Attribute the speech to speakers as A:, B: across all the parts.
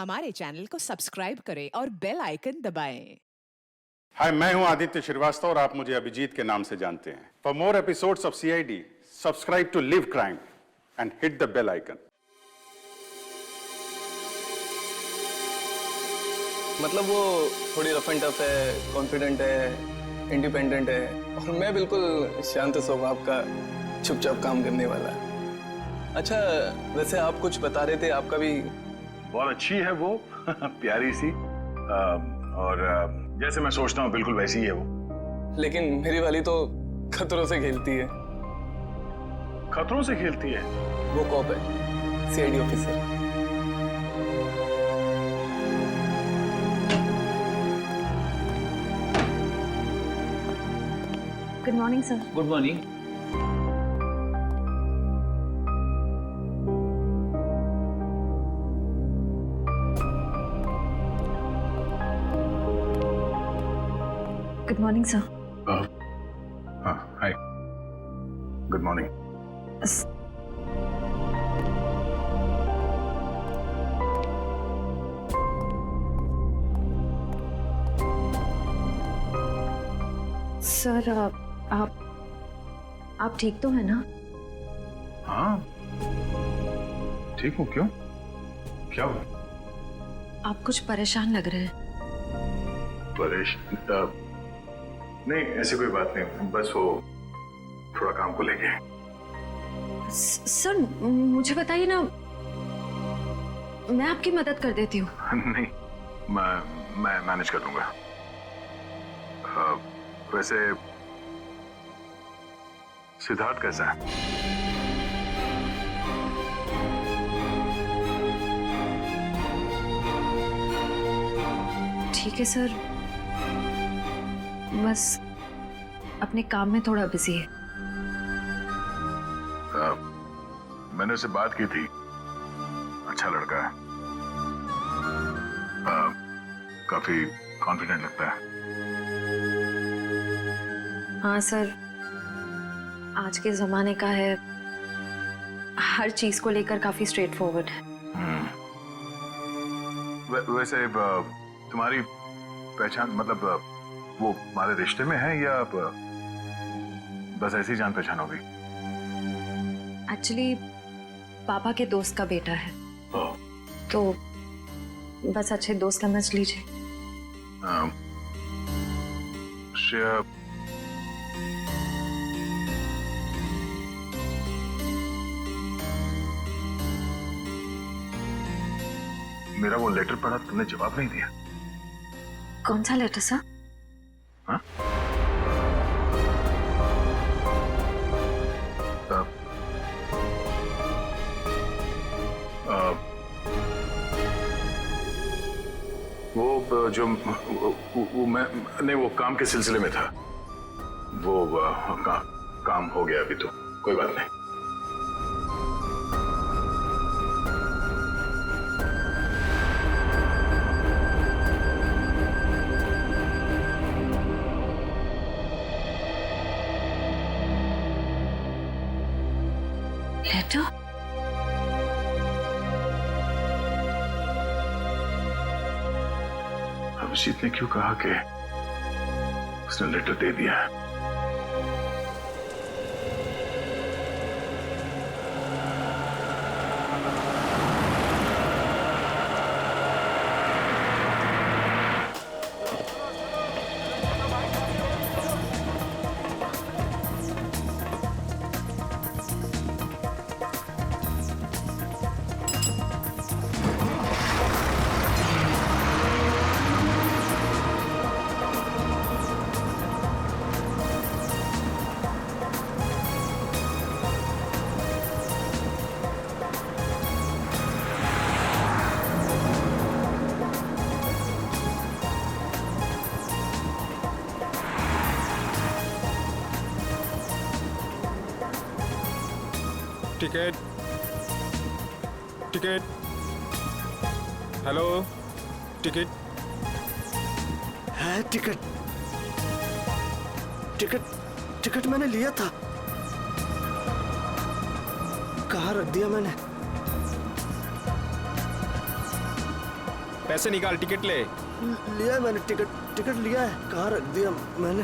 A: हमारे चैनल को सब्सक्राइब करें और बेल आइकन दबाएं।
B: हाय, मैं हूं आदित्य श्रीवास्तव और आप मुझे अभिजीत के नाम से जानते हैं। For more episodes of CID, subscribe to live crime and hit the bell icon.
C: मतलब वो थोड़ी रफ एंड टफ है, कॉन्फिडेंट है, इंडिपेंडेंट है और मैं बिल्कुल शांत स्वभाव का चुपचाप काम करने वाला। अच्छा, वैसे आप कुछ बता रहे थे, आपका भी
D: बहुत अच्छी है वो प्यारी सी और जैसे मैं सोचता हूँ बिल्कुल वैसी ही है वो।
C: लेकिन मेरी वाली तो खतरों से खेलती है।
D: खतरों से खेलती है?
C: वो कॉप है, CID officer.
E: Good morning sir.
F: Good morning.
E: Good morning sir.
D: हाँ, हाय, गुड मॉर्निंग।
E: सर आप ठीक तो है ना?
D: हाँ ठीक हूँ। क्यों, क्या हुआ?
E: आप कुछ परेशान लग रहे हैं।
D: परेशान? नहीं, ऐसी कोई बात नहीं, बस वो थोड़ा काम को लेके।
E: सर मुझे बताइए ना, मैं आपकी मदद कर देती हूँ।
D: नहीं, मैं मैनेज कर लूंगा। वैसे सिद्धार्थ कैसा है?
E: ठीक है सर, बस अपने काम में थोड़ा बिजी है।
D: मैंने उससे बात की थी, अच्छा लड़का है, काफी कॉन्फिडेंट लगता है।
E: हाँ सर, आज के जमाने का है, हर चीज को लेकर काफी स्ट्रेट फॉरवर्ड है।
D: वैसे तुम्हारी पहचान, मतलब वो हमारे रिश्ते में है या बस ऐसी जान पहचान हो गई?
E: एक्चुअली पापा के दोस्त का बेटा है, तो बस अच्छे दोस्त समझ लीजिए।
D: श्रेया, मेरा वो लेटर पढ़ा, तुमने जवाब नहीं दिया।
E: कौन सा लेटर सर?
D: हाँ? वो जो वो मैं नहीं, वो काम के सिलसिले में था। वो काम हो गया अभी, तो कोई बात नहीं।
E: लेटर?
D: अभिजीत ने क्यों कहा कि उसने लेटर दे दिया है?
G: टिकट, टिकट, हेलो, टिकट
H: है? टिकट, टिकट, टिकट मैंने लिया था। कहाँ रख दिया मैंने?
G: पैसे निकाल, टिकट ले।
H: लिया है मैंने, टिकट लिया है। कहाँ रख दिया मैंने?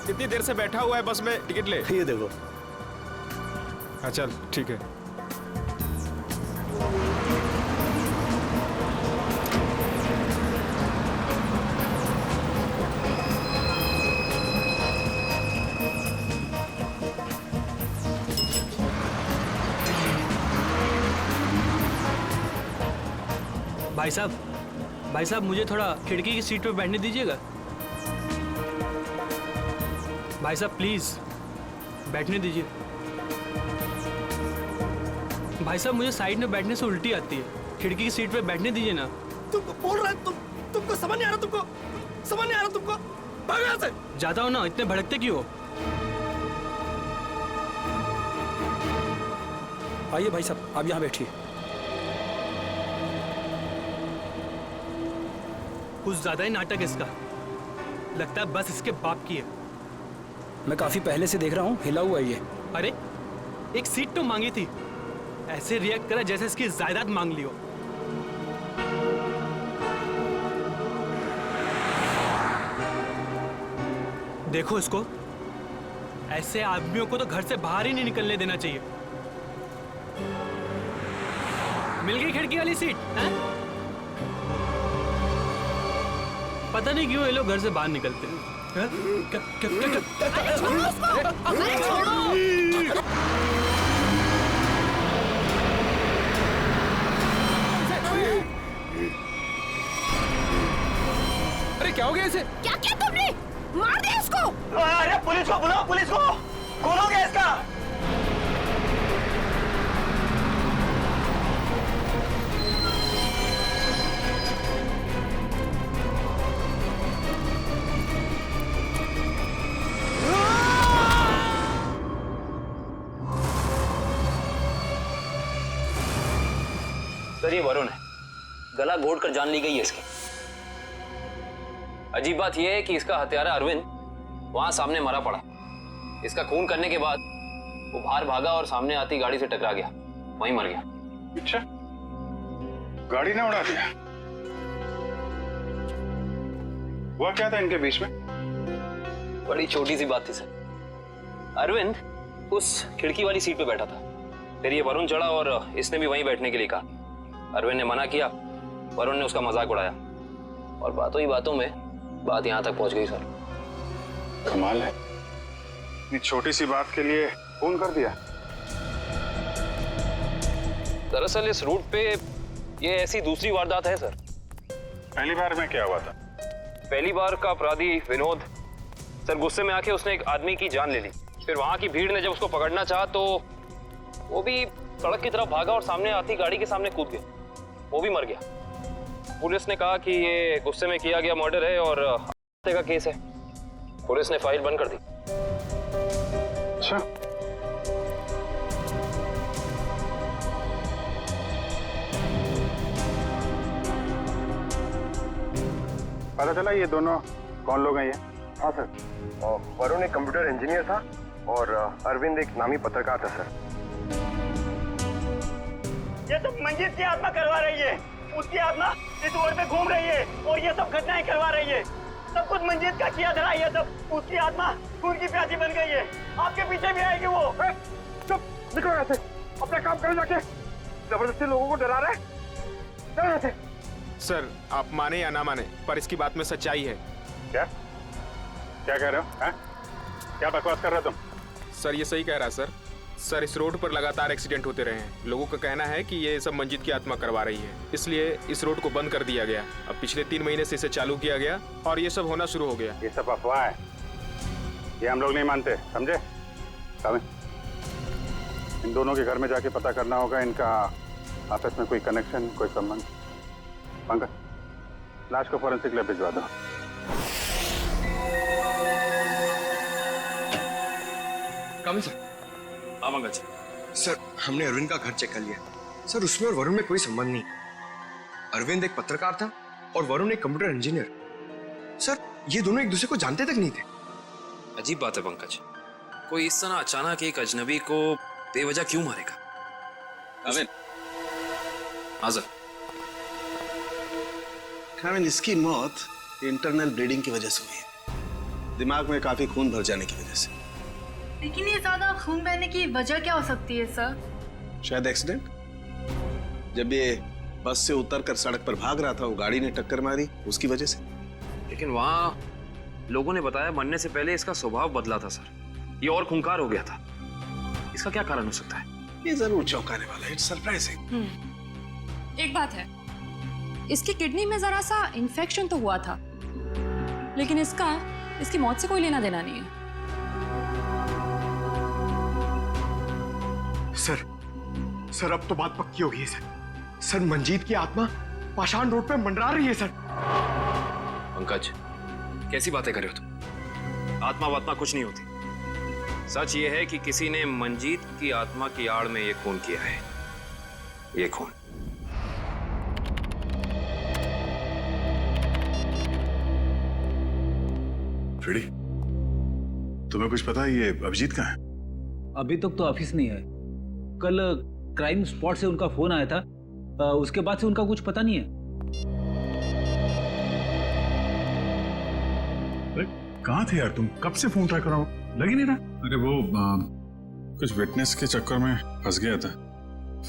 G: कितनी देर से बैठा हुआ है बस में, टिकट ले।
H: ये देखो।
G: हाँ चल ठीक है।
F: भाई साहब मुझे थोड़ा खिड़की की सीट पे बैठने दीजिएगा। भाई साहब प्लीज बैठने दीजिए। भाई साहब मुझे साइड में बैठने से उल्टी आती है, खिड़की की सीट पे बैठने दीजिए ना।
H: तुमको बोल रहा है, तुमको समझ नहीं आ रहा? तुमको समझ नहीं आ रहा? तुमको भागो यहाँ से।
F: जाता हो ना, इतने भड़कते क्यों हो?
I: आइए भाई साहब, आप यहाँ बैठिए।
F: कुछ ज्यादा ही नाटक इसका, लगता है बस इसके बाप की है।
I: मैं काफी पहले से देख रहा हूँ, हिला हुआ है ये।
F: अरे एक सीट तो मांगी थी, ऐसे रिएक्ट करा जैसे इसकी जायदाद मांग ली हो। देखो इसको, ऐसे आदमियों को तो घर से बाहर ही नहीं निकलने देना चाहिए। मिल गई खिड़की वाली सीट है? पता नहीं क्यों ये लोग घर से बाहर निकलते हैं।
G: अरे क्या हो गया इसे?
J: क्या किया तुमने? मार दिया इसको।
K: अरे पुलिस को बुलाओ, पुलिस को। कौन हो गया इसका?
L: सर ये वरुण है, गला घोट कर जान ली गई है इसकी। अजीब बात यह है कि इसका हत्यारा अरविंद वहां सामने मरा पड़ा। इसका खून करने के बाद वो बाहर भागा और सामने आती गाड़ी से टकरा गया, वहीं मर गया।
B: अच्छा, गाड़ी ने उड़ा दिया? हुआ क्या था इनके बीच में?
L: बड़ी छोटी सी बात थी सर। अरविंद उस खिड़की वाली सीट पे बैठा था, फिर ये वरुण चढ़ा और इसने भी वहीं बैठने के लिए कहा। अरविंद ने मना किया, वरुण ने उसका मजाक उड़ाया और बातों ही बातों में बात यहां तक पहुंच गई सर।
B: कमाल है, इतनी छोटी सी बात के लिए खून कर दिया।
L: दरअसल इस रूट पे ये ऐसी दूसरी वारदात है सर।
B: पहली बार में क्या हुआ था?
L: पहली बार का अपराधी विनोद सर गुस्से में आके उसने एक आदमी की जान ले ली। फिर वहां की भीड़ ने जब उसको पकड़ना चाहा तो वो भी सड़क की तरफ भागा और सामने आती गाड़ी के सामने कूद गया, वो भी मर गया। पुलिस ने कहा कि ये गुस्से में किया गया मर्डर है और हत्या का केस है। पुलिस ने फाइल बंद कर दी।
B: अच्छा, पता चला ये दोनों कौन लोग हैं? ये
M: हाँ सर, वरुण एक कंप्यूटर इंजीनियर था और अरविंद एक नामी पत्रकार था सर।
K: ये सब मंजीत की आत्मा करवा रही है। उसकी आत्मा इस रोड पे घूम रही है और ये सब घटनाएं करवा रही है। सब कुछ मंजीत का किया धरा, ये सब उसकी आत्मा खून की प्यासी बन गई है। आपके पीछे भी आएगी वो।
M: चुप, निकलो यहाँ से, अपना काम करो जाके। जबरदस्ती लोगों को डरा रहे, चलो यहाँ से।
G: सर आप माने या ना माने, पर इसकी बात में सच्चाई है।
B: क्या क्या कह रहे हो? है? क्या बकवास कर रहे हो तुम?
G: सर ये सही कह रहा है सर इस रोड पर लगातार एक्सीडेंट होते रहे हैं। लोगों का कहना है कि ये सब मंजीत की आत्मा करवा रही है, इसलिए इस रोड को बंद कर दिया गया। अब पिछले 3 महीने से इसे चालू किया गया और ये सब होना शुरू हो गया।
B: ये सब अफवाह है, ये हम लोग नहीं मानते, समझे? इन दोनों के घर में जाके पता करना होगा, इनका आपस में कोई कनेक्शन, कोई संबंध। पंकज, लाश को फॉरेंसिक लैब भिजवा दो।
M: कम सर।
L: मंगज
M: सर, हमने अरविंद का घर चेक कर लिया सर, उसमें और वरुण में कोई संबंध नहीं। अरविंद एक पत्रकार था और वरुण एक कंप्यूटर इंजीनियर। सर ये दोनों एक दूसरे को जानते तक नहीं थे।
L: अजीब बात है पंकज, कोई इस तरह अचानक एक अजनबी को बेवजह क्यों मारेगा? अरविंद, हाँ सर।
H: इसकी मौत इंटरनल ब्लीडिंग की वजह से हुई है, दिमाग में काफी खून भर जाने की वजह से।
E: लेकिन ये ज्यादा खून बहने की वजह क्या हो सकती है सर?
H: शायद एक्सीडेंट। जब ये बस से उतरकर सड़क पर भाग रहा था, वो गाड़ी ने टक्कर मारी, उसकी वजह से।
L: लेकिन वहाँ लोगों ने बताया मरने से पहले इसका स्वभाव बदला था सर, ये और खूंखार हो गया था। इसका क्या कारण हो सकता है?
H: ये जरूर चौंकाने वाला है। It's surprising.
E: एक बात है, इसकी किडनी में जरा सा इन्फेक्शन तो हुआ था, लेकिन इसकी मौत से कोई लेना देना नहीं है।
M: सर अब तो बात पक्की हो गई है सर, मंजीत की आत्मा पाषाण रोड पे मंडरा रही है सर।
L: पंकज, कैसी बातें कर रहे हो तुम? आत्मा वात्मा कुछ नहीं होती। सच ये है कि किसी ने मंजीत की आत्मा की आड़ में ये खून किया है। ये खून
D: फ्रेडी, तुम्हें कुछ पता है ये अभिजीत कहाँ है?
I: अभी तक तो ऑफिस नहीं है। कल क्राइम स्पॉट से उनका फोन आया था, उसके बाद से उनका कुछ पता नहीं है।
D: अरे कहाँ थे यार तुम? कब से फोन ट्राई कर रहा हूँ, लग ही नहीं रहा।
B: अरे वो कुछ विटनेस के चक्कर में फंस गया था।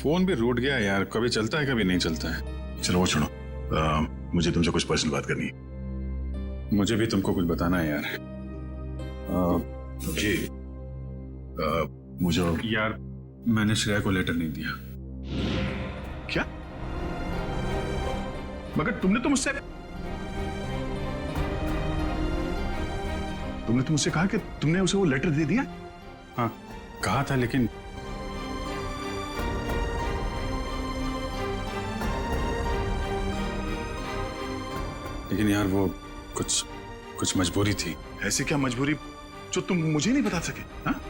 B: फोन भी रूट गया यार, कभी चलता है कभी नहीं चलता है।
D: चलो वो छोड़ो, मुझे तुमसे कुछ पर्सनल बात करनी है।
B: मुझे भी तुमको कुछ बताना है यार।
D: जी मुझे
B: यार, मैंने श्रेया को लेटर नहीं दिया।
D: क्या? मगर तुमने तो मुझसे कहा कि तुमने उसे वो लेटर दे दिया।
B: हाँ कहा था, लेकिन यार वो कुछ मजबूरी थी।
D: ऐसी क्या मजबूरी जो तुम मुझे नहीं बता सके? हाँ?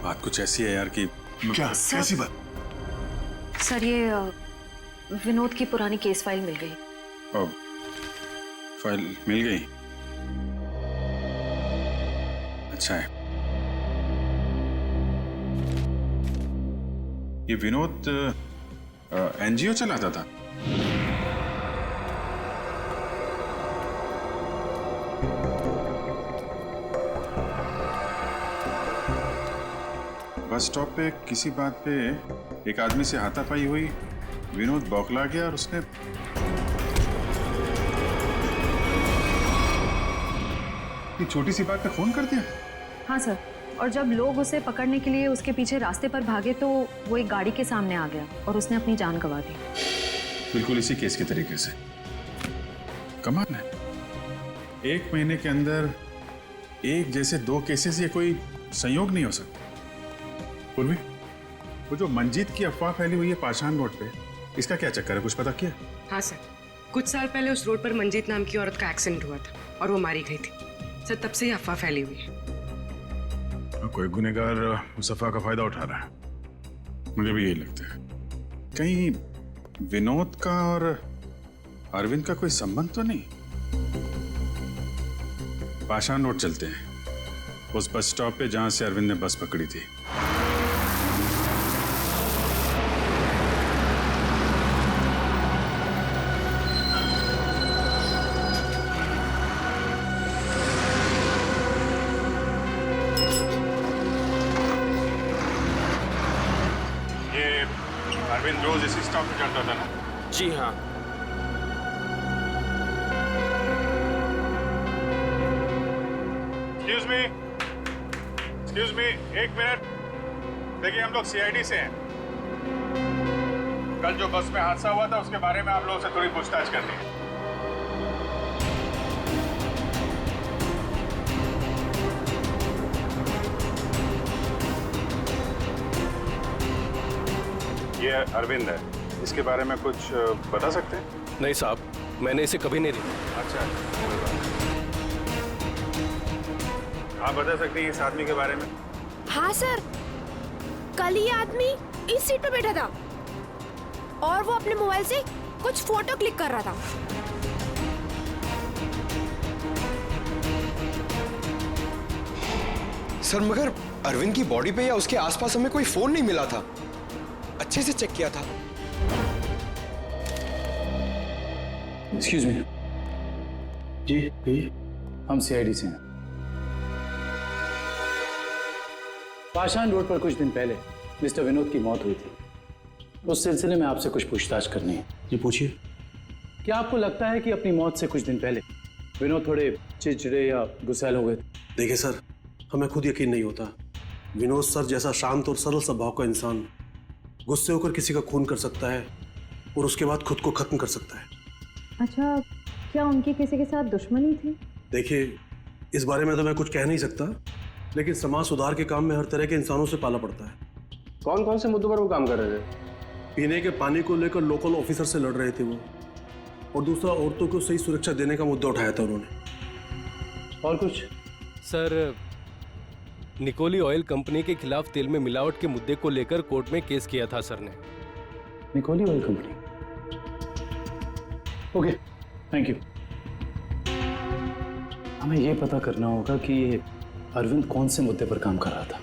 B: बात कुछ ऐसी है यार कि
D: क्या? कैसी बात?
E: सर ये विनोद की पुरानी केस फाइल मिल गई।
B: फाइल मिल गई? अच्छा है। ये विनोद एनजीओ चलाता था। बस स्टॉप पे किसी बात पे एक आदमी से हाथापाई हुई, विनोद बौखला गया और उसने छोटी सी बात पे फोन कर दिया।
E: हाँ सर, और जब लोग उसे पकड़ने के लिए उसके पीछे रास्ते पर भागे तो वो एक गाड़ी के सामने आ गया और उसने अपनी जान गंवा दी।
B: बिल्कुल इसी केस के तरीके से। कमाल है, 1 महीने के अंदर एक जैसे 2 केसेस, ये कोई संयोग नहीं हो सकता। पूर्वी, वो जो मंजीत की अफवाह फैली हुई है पाषाण रोड पे, इसका क्या चक्कर है, कुछ पता किया?
N: हाँ सर, कुछ साल पहले उस रोड पर मंजीत नाम की औरत का एक्सीडेंट हुआ था और वो मारी गई थी सर। तब से ही अफवाह फैली हुई है।
D: कोई गुनहगार उस अफवाह का फायदा उठा रहा है।
B: मुझे भी यही लगता है। कहीं विनोद का और अरविंद का कोई संबंध तो नहीं? पाषाण रोड चलते हैं, उस बस स्टॉप पे जहां से अरविंद ने बस पकड़ी थी। अरविंद रोज इसी स्टॉप पे चढ़ता था ना?
G: जी हाँ।
B: Excuse me, 1 minute. देखिए हम लोग सीआईडी से हैं। कल जो बस में हादसा हुआ था उसके बारे में आप लोगों से थोड़ी पूछताछ करनी है। ये अरविंद है, इसके बारे में कुछ बता सकते हैं?
H: नहीं साहब, मैंने इसे कभी नहीं देखा।
B: अच्छा, आप बता सकते हैं इस आदमी के बारे में?
J: हाँ सर, कल ये आदमी इस सीट पर बैठा था और वो अपने मोबाइल से कुछ फोटो क्लिक कर रहा था।
M: सर मगर अरविंद की बॉडी पे या उसके आसपास हमें कोई फोन नहीं मिला था। अच्छे से चेक किया था।
I: Excuse me. जी कहिए। हम सीआईडी से हैं। पाषाण रोड पर कुछ दिन पहले मिस्टर विनोद की मौत हुई थी। उस सिलसिले में आपसे कुछ पूछताछ करनी है।
O: जी पूछिए।
I: क्या आपको लगता है कि अपनी मौत से कुछ दिन पहले विनोद थोड़े चिड़चिड़े या गुस्सैल हो गए थे?
O: देखिए सर, हमें खुद यकीन नहीं होता। विनोद सर जैसा शांत और सरल स्वभाव का इंसान गुस्से होकर किसी का खून कर सकता है और उसके बाद खुद को खत्म कर सकता है।
E: अच्छा, क्या उनकी किसी के साथ दुश्मनी थी?
O: देखिए, इस बारे में तो मैं कुछ कह नहीं सकता, लेकिन समाज सुधार के काम में हर तरह के इंसानों से पाला पड़ता है।
H: कौन कौन से मुद्दों पर वो काम कर रहे थे?
O: पीने के पानी को लेकर लोकल ऑफिसर से लड़ रहे थे वो, और दूसरा औरतों को सही सुरक्षा देने का मुद्दा उठाया था उन्होंने।
I: और कुछ?
P: सर, निकोली ऑयल कंपनी के खिलाफ तेल में मिलावट के मुद्दे को लेकर कोर्ट में केस किया था सर ने।
I: Nicoli oil company? Okay, thank you. हमें यह पता करना होगा कि ये अरविंद कौन से मुद्दे पर काम कर रहा था।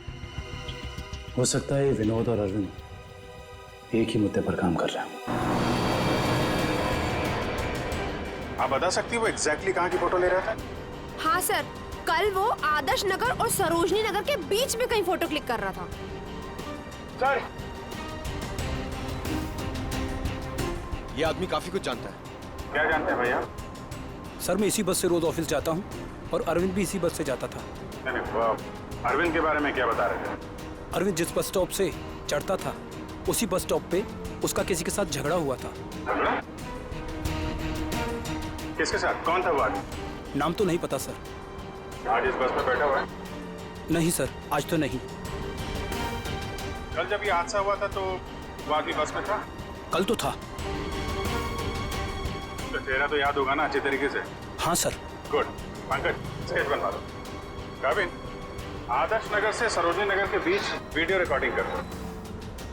I: हो सकता है विनोद और अरविंद एक ही मुद्दे पर काम कर रहे हैं।
B: आप बता सकती हो वो एग्जैक्टली कहाँ की फोटो ले रहा था?
J: हाँ सर, कल वो आदर्श नगर और सरोजनी नगर के बीच में कहीं फोटो क्लिक कर रहा था।
M: सर, ये आदमी काफी कुछ जानता है।
B: क्या जानते हैं भैया?
P: सर, मैं इसी बस से रोज ऑफिस जाता हूँ और अरविंद भी इसी बस से जाता था।
B: अरविंद के बारे में क्या बता रहे थे?
P: अरविंद जिस बस स्टॉप से चढ़ता था उसी बस स्टॉप पे उसका किसी के साथ झगड़ा हुआ था।
B: झगड़ा? किसके साथ? कौन था वो आदमी?
P: नाम तो नहीं पता सर।
B: आज इस बस में बैठा हुआ है?
P: नहीं सर, आज तो नहीं।
B: कल जब ये हादसा हुआ था तो वो आदमी बस में था?
P: कल तो था।
B: तो चेहरा तो याद होगा ना अच्छे तरीके से?
P: हाँ सर।
B: गुड। पंकज, स्केच बनवा लो। काबिन, आदर्श नगर से सरोजनी नगर के बीच वीडियो रिकॉर्डिंग कर दो।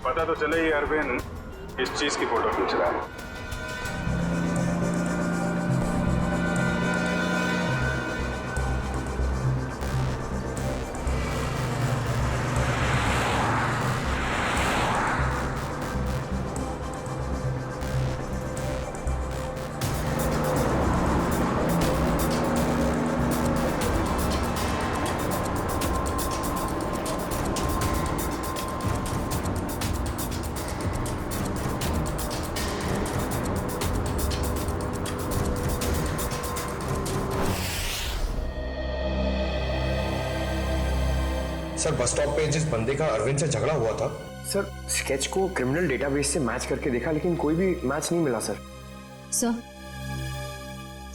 B: पता तो चले ये अरविंद इस चीज की फोटो खींच रहा है।
M: सर, बस स्टॉप पे जिस बंदे का अरविंद से झगड़ा हुआ था, सर स्केच को क्रिमिनल डेटाबेस से मैच करके देखा, लेकिन कोई भी मैच नहीं मिला सर।
E: सर,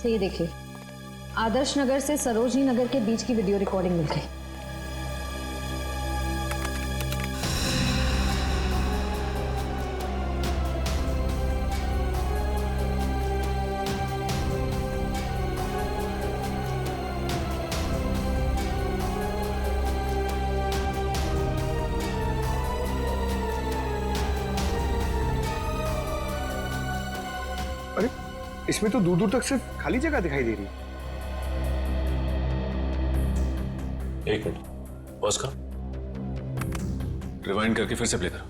E: ये देखिए, आदर्श नगर से सरोजनी नगर के बीच की वीडियो रिकॉर्डिंग मिल गई।
M: अरे, इसमें तो दूर दूर तक सिर्फ खाली जगह दिखाई दे रही है।
Q: एक मिनट, पॉज करो, रिवाइंड करके फिर से प्ले करो।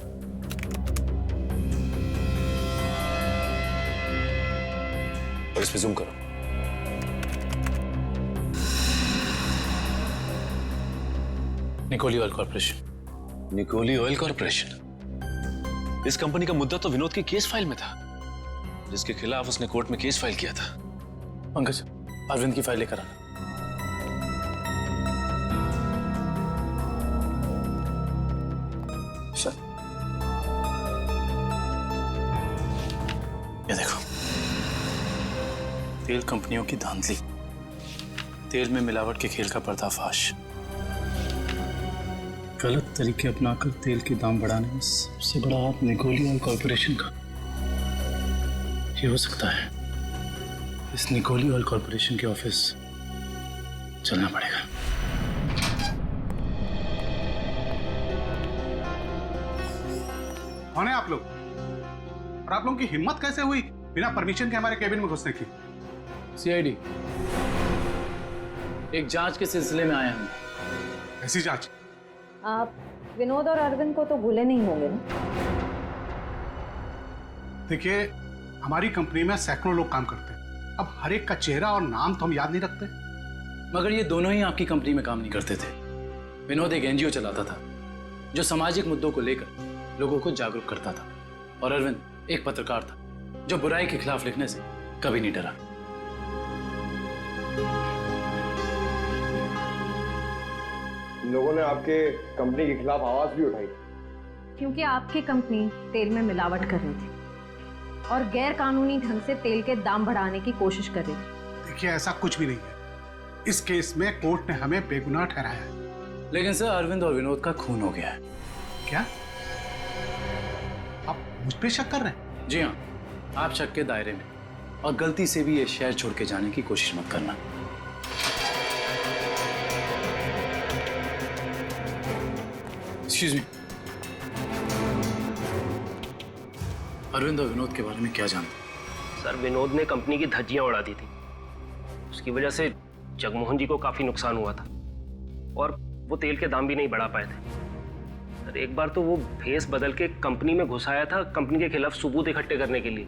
Q: और इस पे जूम करो।
I: Nicoli oil corporation.
Q: Nicoli oil corporation? इस कंपनी का मुद्दा तो विनोद की केस फाइल में था, जिसके खिलाफ उसने कोर्ट में केस फाइल किया था।
I: पंकज, अरविंद की फाइल लेकर आना।
O: सर,
I: ये देखो, तेल कंपनियों की धांधली, तेल में मिलावट के खेल का पर्दाफाश, गलत तरीके अपनाकर तेल के दाम बढ़ाने में सबसे बड़ा हाथ निकोली ऑयल कॉर्पोरेशन का। ये हो सकता है इस निकोली ऑयल कॉर्पोरेशन के ऑफिस चलना पड़ेगा।
B: कौन है आप लोग? और आप लोगों की हिम्मत कैसे हुई बिना परमिशन के हमारे केबिन में घुसने की?
I: सीआईडी, एक जांच के सिलसिले में आए हम।
B: ऐसी जांच?
E: आप विनोद और अरविंद को तो भूले नहीं होंगे ना?
B: देखिए, हमारी कंपनी में सैकड़ों लोग काम करते हैं
I: अब हर एक का चेहरा और नाम तो हम याद नहीं रखते।
P: मगर ये दोनों ही आपकी कंपनी में काम नहीं करते थे। विनोद एक एनजीओ चलाता था जो सामाजिक मुद्दों को लेकर लोगों को जागरूक करता था, और अरविंद एक पत्रकार था जो बुराई के खिलाफ लिखने से कभी नहीं डरा।
M: लोगों ने आपके कंपनी के खिलाफ आवाज भी उठाई
E: क्योंकि आपकी कंपनी तेल में मिलावट कर रही थी और गैर कानूनी ढंग से तेल के दाम बढ़ाने की कोशिश कर रही थी।
I: देखिए, ऐसा कुछ भी नहीं है। इस केस में कोर्ट ने हमें बेगुनाह ठहराया है।
P: लेकिन सर, अरविंद और विनोद का खून हो गया है।
I: क्या आप मुझ पे शक कर रहे हैं?
P: जी हाँ, आप शक के दायरे में, और गलती से भी ये शहर छोड़ के जाने की कोशिश मत करना। एक्सक्यूज मी, अरविंद और विनोद के बारे में क्या जानते?
L: सर, विनोद ने कंपनी की धज्जियां उड़ा दी थी। उसकी वजह से जगमोहन जी को काफी नुकसान हुआ था और वो तेल के दाम भी नहीं बढ़ा पाए थे। सर, एक बार तो वो भेस बदल के कंपनी में घुस आया था कंपनी के खिलाफ सबूत इकट्ठे करने के लिए,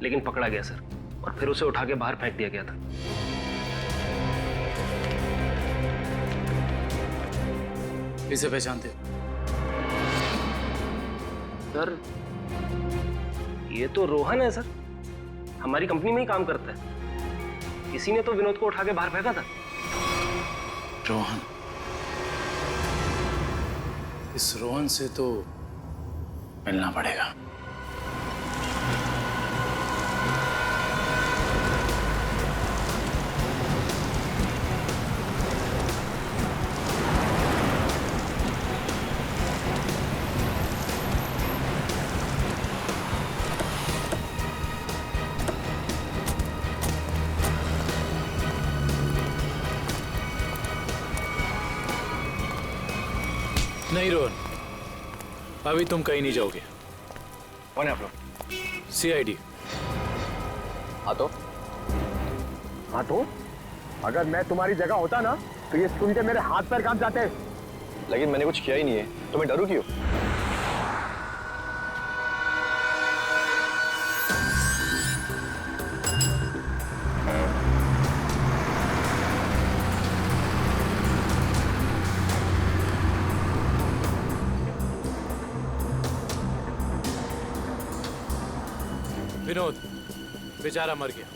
L: लेकिन पकड़ा गया सर, और फिर उसे उठा के बाहर फेंक दिया गया था।
P: इसे पहचानते?
L: सर, ये तो रोहन है सर, हमारी कंपनी में ही काम करता है। इसी ने तो विनोद को उठा के बाहर फेंका था।
P: रोहन? इस रोहन से तो मिलना पड़ेगा। नहीं रोहन, अभी तुम कहीं नहीं जाओगे।
M: कौन है आप लोग?
P: सीआईडी।
M: हाँ तो अगर मैं तुम्हारी जगह होता ना तो ये सुन के मेरे हाथ पैर कांप जाते। लेकिन मैंने कुछ किया ही नहीं है, तो मैं डरूं क्यों?
P: विनोद बेचारा मर गया,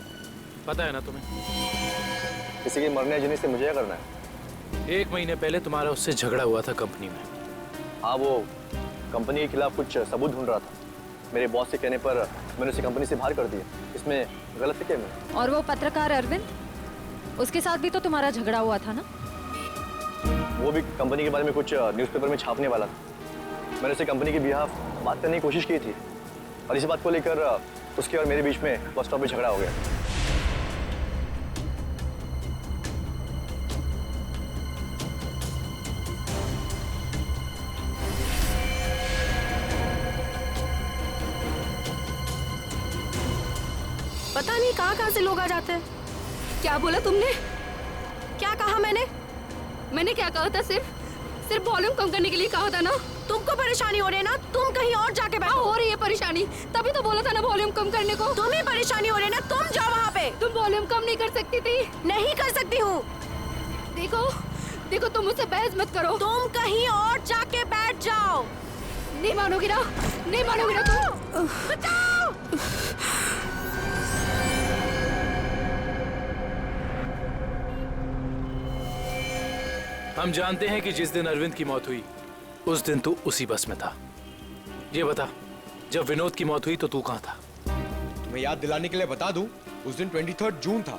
P: पता है ना तुम्हें?
M: किसी के मरने जीने से मुझे क्या करना है?
P: 1 महीने पहले तुम्हारा उससे झगड़ा हुआ था कंपनी में।
M: हाँ, वो कंपनी के खिलाफ कुछ सबूत ढूंढ रहा था। मेरे बॉस के कहने पर मैंने उसे कंपनी से बाहर कर दिया। इसमें गलत है क्या मैं?
E: और वो पत्रकार अरविंद, उसके साथ भी तो तुम्हारा झगड़ा हुआ था ना?
M: वो भी कंपनी के बारे में कुछ न्यूज़पेपर में छापने वाला था। मैंने उसे कंपनी के बिहाफ बात करने की कोशिश की थी, और इसी बात को लेकर उसके और मेरे बीच में बस स्टॉप में झगड़ा हो गया।
J: पता नहीं कहाँ से लोग आ जाते हैं। क्या बोला तुमने? क्या कहा मैंने? मैंने क्या कहा था? सिर्फ वॉल्यूम कम करने के लिए कहा था ना। तुमको परेशानी हो रही है ना, तुम कहीं और जाके बैठो। हो रही है परेशानी, तभी तो बोला था ना वॉल्यूम कम करने को। तुम्हें परेशानी हो रही है ना, तुम जाओ वहाँ पे। तुम वॉल्यूम कम नहीं कर सकती थी? नहीं कर सकती हूँ। देखो तुम मुझसे बहस मत करो। तुम कहीं और जाके बैठ जाओ। नहीं मानोगी ना, नहीं मानोगी ना तुम। बचाओ।
P: हम जानते हैं कि जिस दिन अरविंद की मौत हुई उस दिन तू उसी बस में था। ये बता, जब विनोद की मौत हुई तो तू कहाँ था?
M: मैं याद दिलाने के लिए बता दूं, उस दिन 23 जून था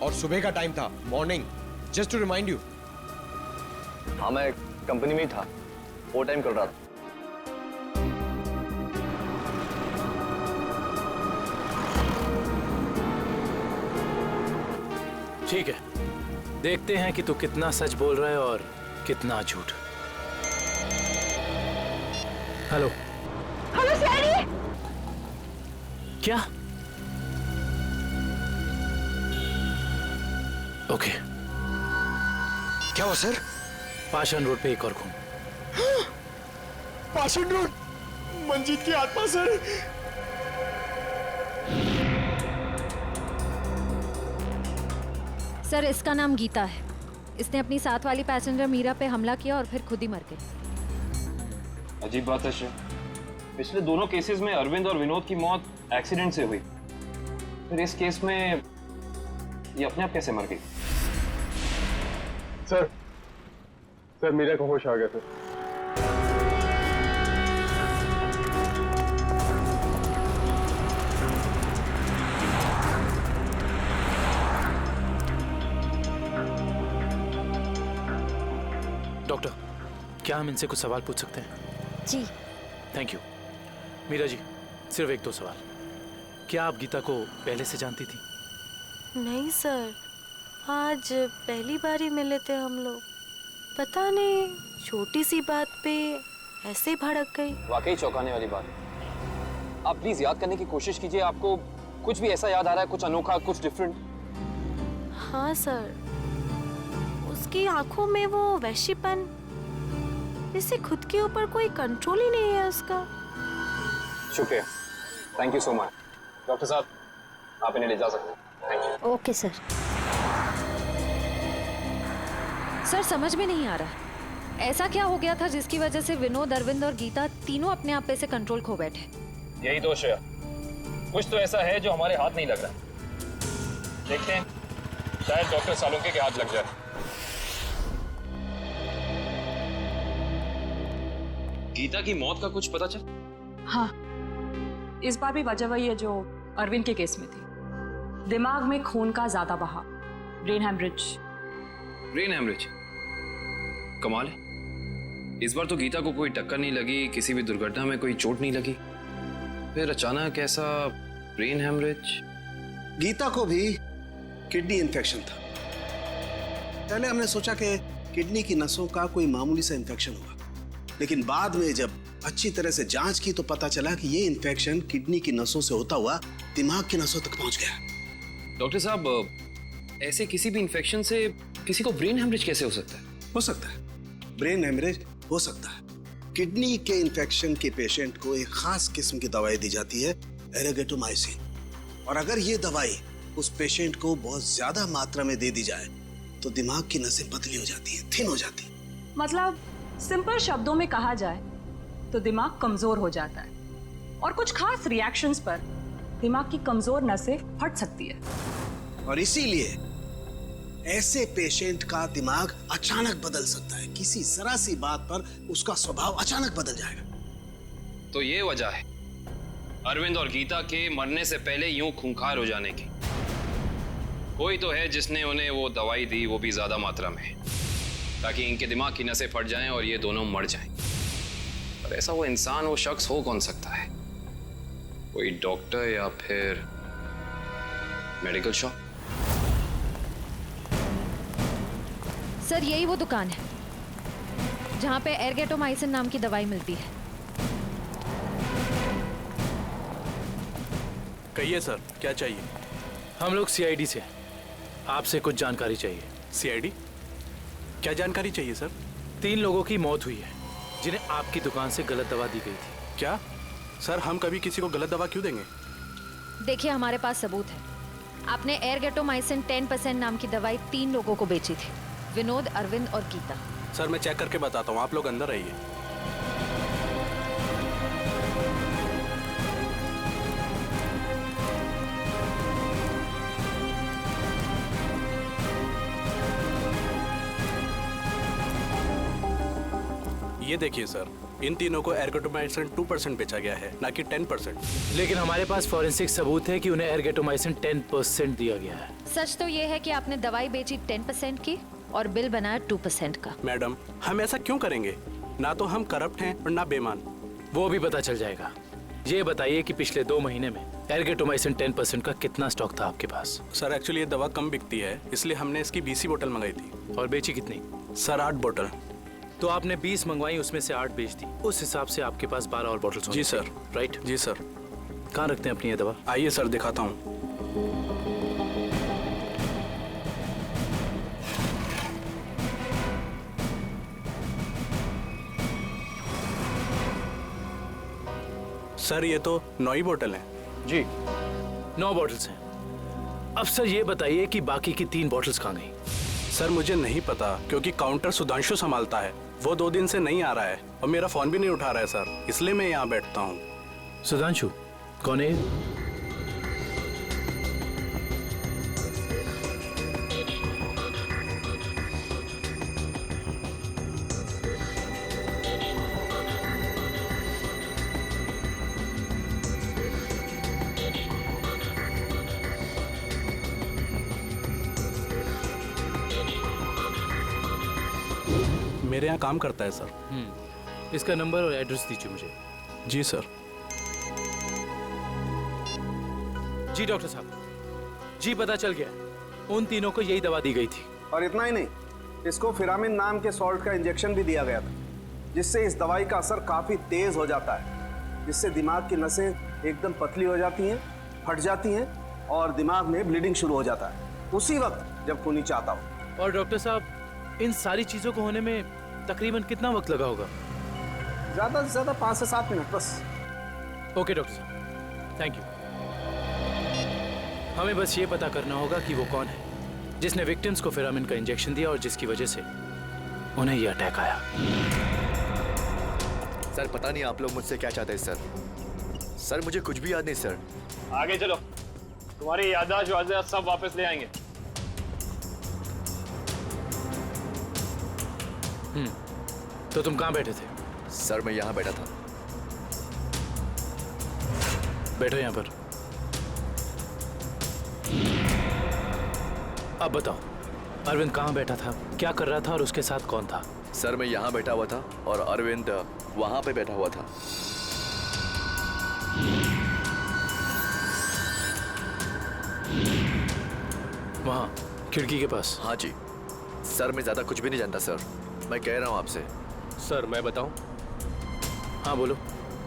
M: और सुबह का टाइम था, morning, just to remind you. हाँ, मैं कंपनी में ही था, वो टाइम कर रहा था।
P: ठीक है, देखते हैं कि तू कितना सच बोल रहा है और कितना झूठ। Hello
J: CID.
P: क्या? ओके।
M: क्या हुआ सर?
P: पाषाण रोड पे एक और खून।
M: पाषाण रोड, मंजीत की आत्मा सर।
E: सर इसका नाम गीता है। इसने अपनी साथ वाली पैसेंजर मीरा पे हमला किया और फिर खुद ही मर गई।
L: अजीब बात है श्रेय, पिछले दोनों केसेस में अरविंद और विनोद की मौत एक्सीडेंट से हुई, फिर इस केस में ये अपने आप कैसे मर गई?
R: सर मीरा को होश आ गया सर।
P: डॉक्टर, क्या हम इनसे कुछ सवाल पूछ सकते हैं?
E: जी।
P: Thank you. मीरा जी, सिर्फ एक दो सवाल। क्या आप गीता को पहले से जानती थी?
J: नहीं सर, आज पहली बार ही मिले थे हम लोग। पता नहीं छोटी सी बात पे ऐसे ही भड़क गई।
L: वाकई चौंकाने वाली बात। आप प्लीज याद करने की कोशिश कीजिए, आपको कुछ भी ऐसा याद आ रहा है, कुछ अनोखा, कुछ डिफरेंट?
J: हाँ सर, उसकी आंखों में वो वैश्यपन, जैसे खुद के ऊपर कोई कंट्रोल ही नहीं है उसका।
L: शुक्रिया, thank you so much. Doctor साहब, आप इन्हें ले जा सकते हैं। Thank you.
E: Okay sir. Sir समझ में नहीं आ रहा, ऐसा क्या हो गया था जिसकी वजह से विनोद, अरविंद और गीता तीनों अपने आप पे से कंट्रोल खो बैठे?
L: यही दोष है, कुछ तो ऐसा है जो हमारे हाथ नहीं लग रहा। देखते हैं, शायद डॉक्टर सालुंके के हाथ लग जाए। गीता की मौत का कुछ पता चल?
S: हाँ, इस बार भी वजह वही है जो अरविंद के केस में थी। दिमाग में खून का ज्यादा बहाव, ब्रेन हैमरेज।
L: Brain haemorrhage? कमाल है, इस बार तो गीता को कोई टक्कर नहीं लगी, किसी भी दुर्घटना में कोई चोट नहीं लगी, फिर अचानक ऐसा ब्रेन हैमरेज।
H: गीता को भी किडनी इन्फेक्शन था। पहले हमने सोचा कि किडनी की नसों का कोई मामूली सा इन्फेक्शन हुआ, लेकिन बाद में जब अच्छी तरह से जांच की तो पता चला कि ये इन्फेक्शन किडनी की नसों से होता हुआ दिमाग की नसों तक पहुंच गया।
L: डॉक्टर साहब, ऐसे किसी भी इन्फेक्शन से किसी को ब्रेन हैमरेज कैसे हो सकता है?
H: हो सकता है, ब्रेन हैमरेज हो सकता है। किडनी के इन्फेक्शन के पेशेंट को एक खास किस्म की दवाई दी जाती है, एरेगेटोमाइसिन, और अगर ये दवाई उस पेशेंट को बहुत ज्यादा मात्रा में दे दी जाए तो दिमाग की नसें पतली हो जाती है, थिन हो जाती है।
S: मतलब सिंपल शब्दों में कहा जाए तो दिमाग कमजोर हो जाता है और कुछ खास रिएक्शंस पर दिमाग की कमजोर नसें फट सकती है।
H: और इसीलिए ऐसे पेशेंट का दिमाग अचानक बदल सकता है, किसी जरा सी बात पर उसका स्वभाव अचानक बदल जाएगा।
L: तो ये वजह है अरविंद और गीता के मरने से पहले यूं खूंखार हो जाने की। कोई तो है जिसने उन्हें वो दवाई दी, वो भी ज्यादा मात्रा में, ताकि इनके दिमाग की नसें फट जाएं और ये दोनों मर जाएं। पर ऐसा वो इंसान, वो शख्स हो कौन सकता है? कोई डॉक्टर या फिर मेडिकल शॉप?
E: सर यही वो दुकान है जहाँ पे एरगेटोमाइसिन नाम की दवाई मिलती है।
I: कहिए सर, क्या चाहिए?
P: हम लोग सीआईडी से, आपसे कुछ जानकारी चाहिए।
I: सीआईडी? क्या जानकारी चाहिए सर?
P: 3 लोगों की मौत हुई है जिन्हें आपकी दुकान से गलत दवा दी गई थी।
I: क्या सर, हम कभी किसी को गलत दवा क्यों देंगे?
E: देखिए हमारे पास सबूत है, आपने एरगेटोमाइसिन 10% नाम की दवाई 3 लोगों को बेची थी, विनोद, अरविंद और गीता।
I: सर मैं चेक करके बताता हूँ, आप लोग अंदर रहिए। ये देखिए सर, इन तीनों को एरगेटोमाइसिन 2% बेचा गया है, ना कि 10%।
P: लेकिन हमारे पास फॉरेंसिक सबूत है कि उन्हें एरगेटोमाइसिन 10% दिया गया है।
E: सच तो ये है कि आपने दवाई बेची 10% की और बिल बनाया 2% का।
I: मैडम, हम ऐसा क्यों करेंगे? ना तो हम करप्ट हैं और ना बेईमान।
P: वो भी पता चल जाएगा। ये बताइए कि पिछले 2 महीने में एरगेटोमाइसिन 10% का कितना स्टॉक था आपके पास?
I: सर एक्चुअली ये दवा कम बिकती है, इसलिए हमने इसकी 20 बोतल मंगाई थी।
P: और बेची कितनी?
I: सर 8 बोतल।
P: तो आपने 20 मंगवाई, उसमें से 8 बेच दी, उस हिसाब से आपके पास 12 और बोतल।
I: जी सर।
P: राइट?
I: जी सर।
P: कहाँ रखते हैं अपनी ये दवा?
I: आइए सर दिखाता हूँ। सर ये तो 9 ही बोतल है।
P: जी 9 बॉटल्स हैं। अब सर ये बताइए कि बाकी की 3 बॉटल्स कहाँ गई?
I: सर मुझे नहीं पता, क्योंकि काउंटर सुधांशु संभालता है। वो 2 दिन से नहीं आ रहा है और मेरा फोन भी नहीं उठा रहा है सर, इसलिए मैं यहाँ बैठता हूँ।
P: सुधांशु कौन है?
I: मेरे यहाँ काम करता है सर।
P: इसका नंबर और एड्रेस दीजिए मुझे।
I: जी सर।
P: जी डॉक्टर साहब, जी पता चल गया, उन तीनों को यही दवा दी गई थी।
H: और इतना ही नहीं, इसको फिरामिन नाम के सॉल्ट का इंजेक्शन भी दिया गया था, जिससे इस दवाई का असर काफी तेज हो जाता है, जिससे दिमाग की नसें एकदम पतली हो जाती हैं, फट जाती हैं और दिमाग में ब्लीडिंग शुरू हो जाता है उसी वक्त जब खूनी चाहता हो।
P: और डॉक्टर साहब, इन सारी चीजों को होने में तकरीबन कितना वक्त लगा होगा?
H: ज्यादा से ज्यादा 5 से 7 मिनट बस।
P: ओके डॉक्टर साहब, थैंक यू। हमें बस ये पता करना होगा कि वो कौन है जिसने विक्टिम्स को फिरामिन का इंजेक्शन दिया और जिसकी वजह से उन्हें ये अटैक आया।
M: सर पता नहीं आप लोग मुझसे क्या चाहते हैं सर। सर मुझे कुछ भी याद नहीं सर।
L: आगे चलो, तुम्हारी याददाश्त सब वापस ले आएंगे।
P: तो तुम कहाँ बैठे थे?
M: सर मैं यहाँ बैठा था।
P: बैठो यहाँ पर। अब बताओ, अरविंद कहाँ बैठा था, क्या कर रहा था और उसके साथ कौन था?
M: सर मैं यहाँ बैठा हुआ था और अरविंद वहाँ पे बैठा हुआ था।
P: वहाँ खिड़की के पास?
M: हाँ जी सर, मैं ज्यादा कुछ भी नहीं जानता सर, मैं कह रहा हूँ आपसे।
T: सर मैं बताऊं?
P: हाँ बोलो।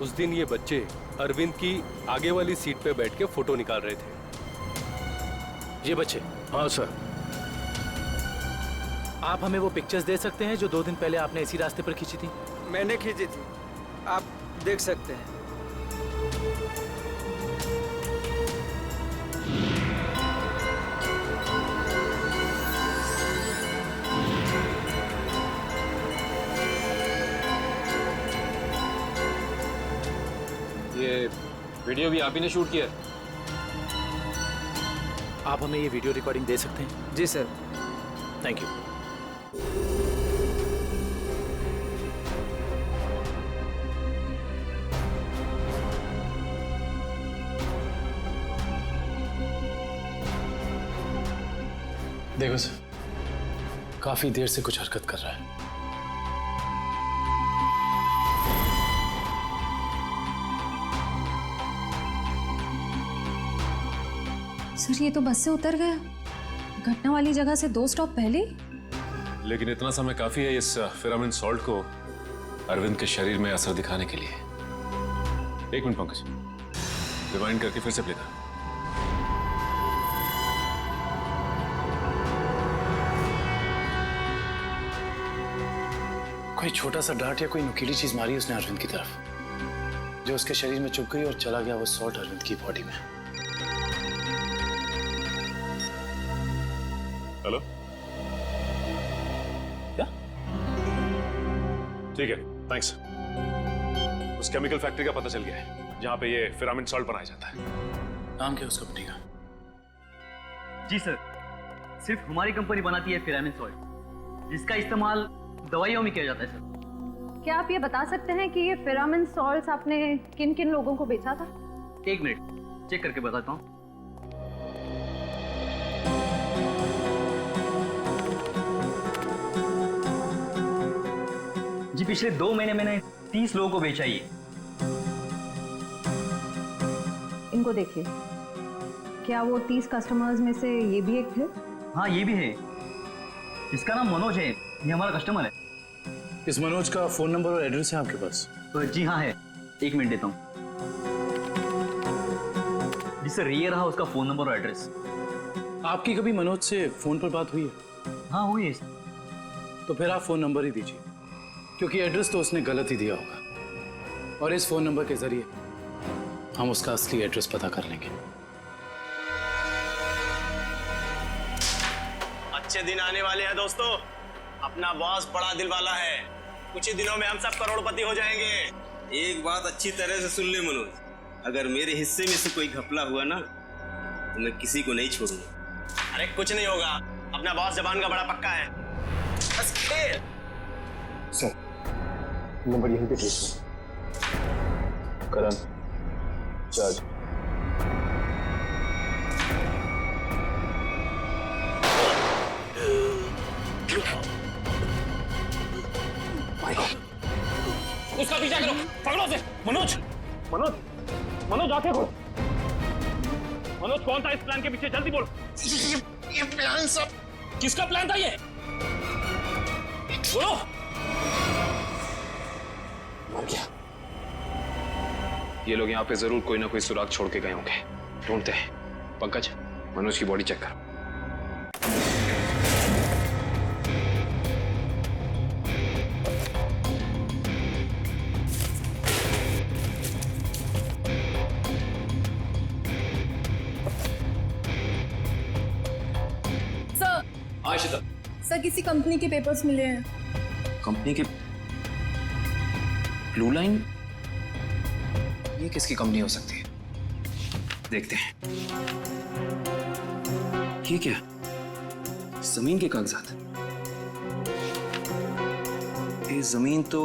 T: उस दिन ये बच्चे अरविंद की आगे वाली सीट पे बैठ के फोटो निकाल रहे थे।
P: ये बच्चे? हाँ सर। आप हमें वो पिक्चर्स दे सकते हैं जो 2 दिन पहले आपने इसी रास्ते पर खींची थी?
U: मैंने खींची थी, आप देख सकते हैं।
L: ये वीडियो भी आप ही ने शूट किया?
P: आप हमें ये वीडियो रिकॉर्डिंग दे सकते हैं?
U: जी सर।
P: Thank you. देखो सर, काफी देर से कुछ हरकत कर रहा है।
E: सर ये तो बस से उतर गया, घटना वाली जगह से 2 स्टॉप पहले।
Q: लेकिन इतना समय काफी है इस फिरामिन सॉल्ट को अरविंद के शरीर में असर दिखाने के लिए। 1 मिनट पंकज, रिवाइंड करके फिर से प्ले कर।
P: कोई छोटा सा डांट या कोई नुकीली चीज मारी उसने अरविंद की तरफ, जो उसके शरीर में चुभ गई और चला गया वो सॉल्ट अरविंद की बॉडी में।
Q: हेलो, क्या? ठीक है, थैंक्स। उस केमिकल फैक्ट्री का पता चल गया है जहां पे ये फिरामिन सॉल्ट बनाया जाता है।
P: नाम क्या है उस कंपनी का?
V: जी सर, सिर्फ हमारी कंपनी बनाती है फिरामिन सॉल्ट, जिसका इस्तेमाल दवाइयों में किया जाता है सर।
J: क्या आप ये बता सकते हैं कि ये फिरामिन सॉल्ट्स आपने किन किन लोगों को बेचा था?
V: 1 मिनट चेक करके बताता हूँ। जी पिछले 2 महीने मैंने 30 लोगों को बेचा ये।
J: इनको देखिए, क्या वो 30 कस्टमर्स में से ये भी एक थे?
V: हाँ ये भी है, इसका नाम मनोज है, ये हमारा कस्टमर है।
P: इस मनोज का फोन नंबर और एड्रेस है आपके पास?
V: जी हाँ है, 1 मिनट देता हूँ। जी सर, ये रहा उसका फोन नंबर और एड्रेस।
P: आपकी कभी मनोज से फोन पर बात हुई है?
V: हाँ हुई है।
P: तो फिर आप फोन नंबर ही दीजिए, क्योंकि एड्रेस तो उसने गलत ही दिया होगा और इस फोन नंबर के जरिए हम उसका असली एड्रेस पता कर लेंगे।
A: अच्छे दिन आने वाले हैं दोस्तों। अपना बॉस बड़ा दिल वाला है, कुछ ही दिनों में हम सब करोड़पति हो जाएंगे। एक बात अच्छी तरह से सुन ले मनोज, अगर मेरे हिस्से में से कोई घपला हुआ ना तो मैं किसी को नहीं छोड़ूंगा। अरे कुछ नहीं होगा, अपना बॉस जबान का बड़ा पक्का है, बस खेल।
R: सर नंबर यहीं पे प्लेस करण जज।
L: उसका पीछा करो, पकड़ो उसे। मनोज मनोज मनोज आंखें खोल। मनोज कौन था इस प्लान के पीछे, जल्दी बोलो।
A: ये प्लान सब
L: किसका प्लान था ये, बोलो।
A: मर गया।
L: ये लोग यहाँ पे जरूर कोई ना कोई सुराग छोड़ के गए होंगे, ढूंढते हैं। पंकज मनोज की बॉडी चेक कर।
J: सर किसी कंपनी के पेपर्स मिले हैं।
L: कंपनी के ब्लू लाइन, ये किसकी कंपनी हो सकती है, देखते हैं। ये क्या, जमीन के कागजात। ये जमीन तो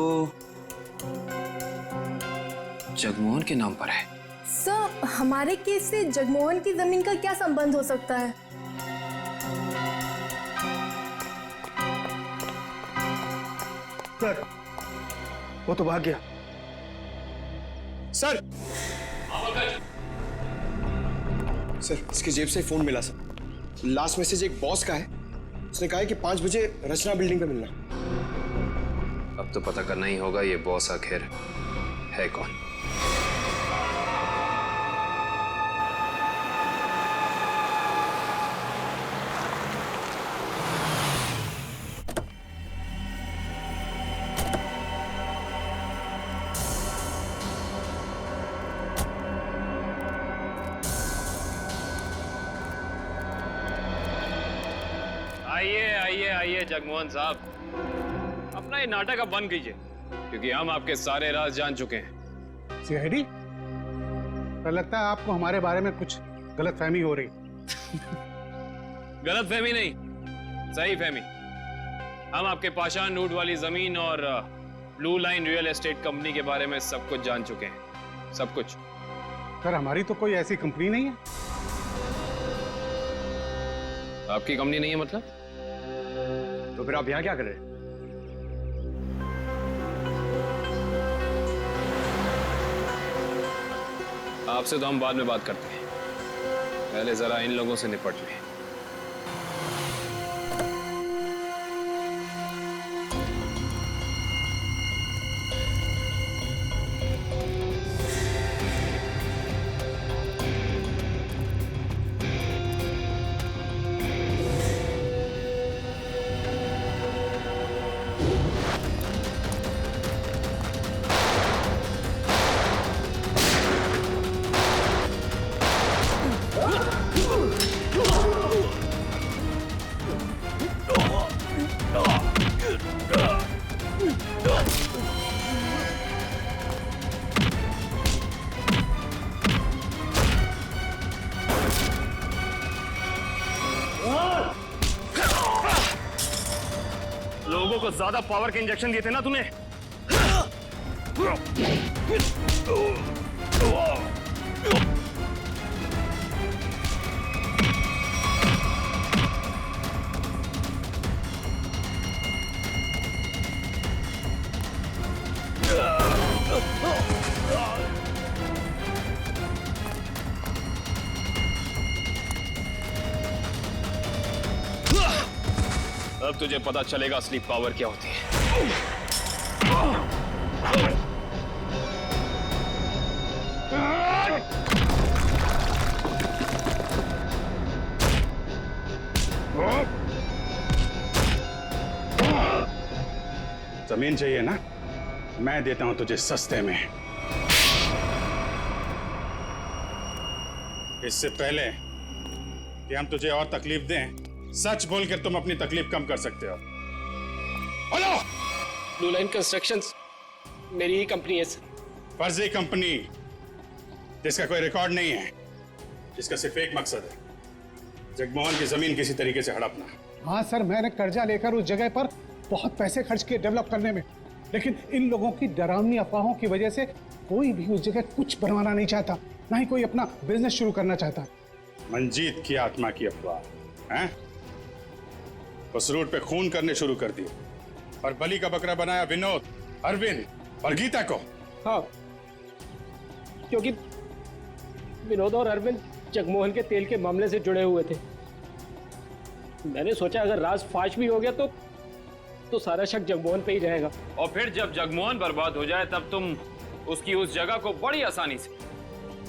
L: जगमोहन के नाम पर है।
J: सर हमारे केस से जगमोहन की जमीन का क्या संबंध हो सकता है?
R: सर वो तो भाग गया।
M: सर सर इसकी जेब से फोन मिला सर। लास्ट मैसेज एक बॉस का है, उसने कहा है कि 5 बजे रचना बिल्डिंग पे मिलना।
L: अब तो पता करना ही होगा ये बॉस आखिर है कौन। आइए जगमोहन साहब, अपना ये नाटक अब बंद कीजिए, क्योंकि हम आपके सारे राज जान चुके हैं।
O: सीआईडी, लगता है आपको हमारे बारे में कुछ गलतफहमी हो रही।
L: गलतफहमी नहीं, सही फहमी। हम आपके पाषाण नूट वाली जमीन और blue line real estate company के बारे में सब कुछ जान चुके हैं, सब कुछ।
O: सर हमारी तो कोई ऐसी कंपनी नहीं है।
L: आपकी कंपनी नहीं है मतलब?
M: तो फिर आप यहाँ क्या कर रहे हैं?
L: आपसे तो हम बाद में बात करते हैं, पहले जरा इन लोगों से निपट लें।
A: लोगों को ज्यादा पावर के इंजेक्शन दिए थे ना तूने।
L: अब तुझे पता चलेगा असली पावर क्या होती है।
B: जमीन चाहिए ना, मैं देता हूं तुझे सस्ते में। इससे पहले कि हम तुझे और तकलीफ दें, सच बोलकर तुम अपनी तकलीफ कम कर सकते हो। बोलो।
C: ब्लू लाइन कंस्ट्रक्शंस मेरी ही कंपनी है सर।
B: फर्जी कंपनी जिसका कोई रिकॉर्ड नहीं है, जिसका सिर्फ एक मकसद है, जगमोहन की जमीन किसी तरीके से हड़पना।
F: हाँ सर, मैंने कर्जा लेकर उस जगह पर बहुत पैसे खर्च किए डेवलप करने में, लेकिन इन लोगों की डरावनी अफवाहों की वजह से कोई भी उस जगह कुछ बनवाना नहीं चाहता, ना ही कोई अपना बिजनेस शुरू करना चाहता।
B: मंजीत की आत्मा की अफवाह हैं? उस रूट पे खून करने शुरू कर दिए और बलि का बकरा बनाया विनोद, अरविंद और गीता को।
C: हाँ, क्योंकि विनोद और अरविंद जगमोहन के तेल के मामले से जुड़े हुए थे। मैंने सोचा अगर राज फाश भी हो गया तो सारा शक जगमोहन पे ही रहेगा।
L: और फिर जब जगमोहन बर्बाद हो जाए तब तुम उसकी उस जगह को बड़ी आसानी से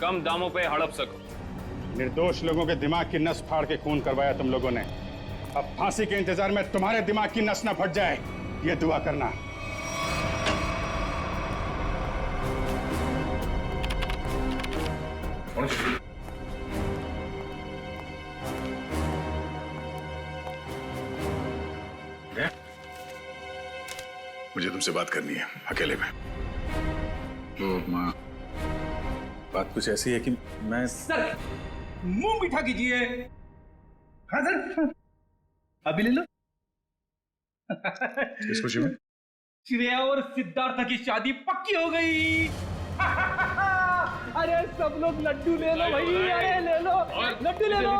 L: कम दामों पे हड़प सको।
B: निर्दोष लोगों के दिमाग की नस फाड़ के खून करवाया तुम लोगों ने। अब फांसी के इंतजार में तुम्हारे दिमाग की नस न फट जाए, ये दुआ करना।
D: मुझे तुमसे बात करनी है अकेले में।
B: तो माँ, बात कुछ ऐसी है कि मैं
V: सर मुंह मीठा कीजिए। हाँ सर, अभी ले लो।
D: किस खुशी में?
V: श्रेया और सिद्धार्थ की शादी पक्की हो गई।
C: अरे सब लोग लड्डू ले लो भाई, अरे ले लो लड्डू ले लो।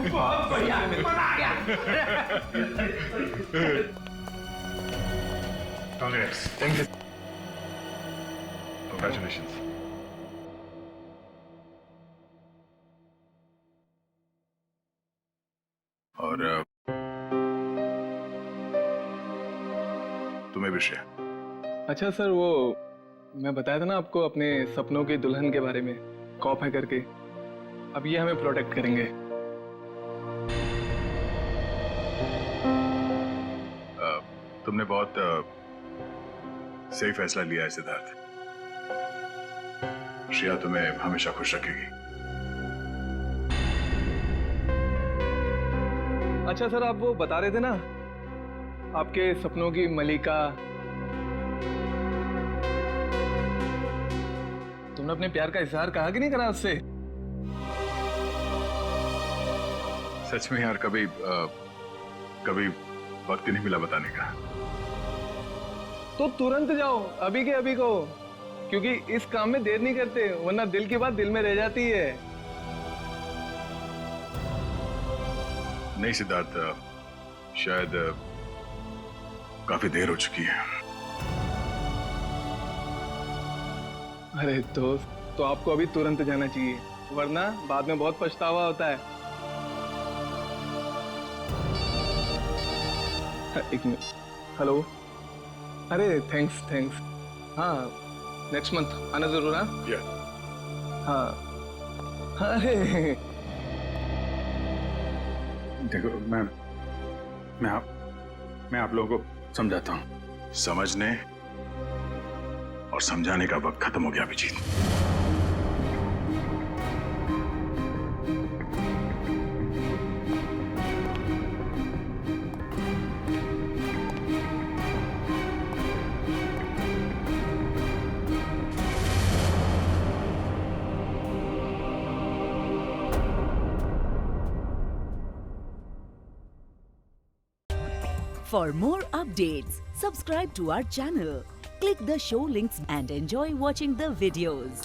V: बहुत बढ़िया, मजा आ गया।
D: Congrats. Thank you. Congratulations. और तुम्हें भी श्रेया।
W: अच्छा सर, वो मैं बताया था ना आपको अपने सपनों की दुल्हन के बारे में, कॉप है करके। अब ये हमें प्रोटेक्ट करेंगे।
D: तुमने बहुत सही फैसला लिया है सिद्धार्थ। श्रेया तुम्हें हमेशा खुश रखेगी।
W: अच्छा सर, आप वो बता रहे थे ना आपके सपनों की मलिका, तुमने अपने प्यार का इजहार कहा कि नहीं करा उससे?
D: सच में यार, कभी वक्त ही नहीं मिला बताने का।
W: तो तुरंत जाओ, अभी के अभी को, क्योंकि इस काम में देर नहीं करते, वरना दिल की बात दिल में रह जाती है।
D: नहीं सिद्धार्थ, शायद काफी देर हो चुकी है।
W: अरे दोस्त, तो आपको अभी तुरंत जाना चाहिए, वरना बाद में बहुत पछतावा होता है। एक मिनट, हेलो। अरे थैंक्स। हाँ, नेक्स्ट मंथ आना जरूर। हाँ। अरे
B: देखो, मैं आप लोगों को समझाता हूँ।
D: समझने और समझाने का वक्त खत्म हो गया Abhijit.
X: For more updates, subscribe to our channel, click the show links and enjoy watching the videos.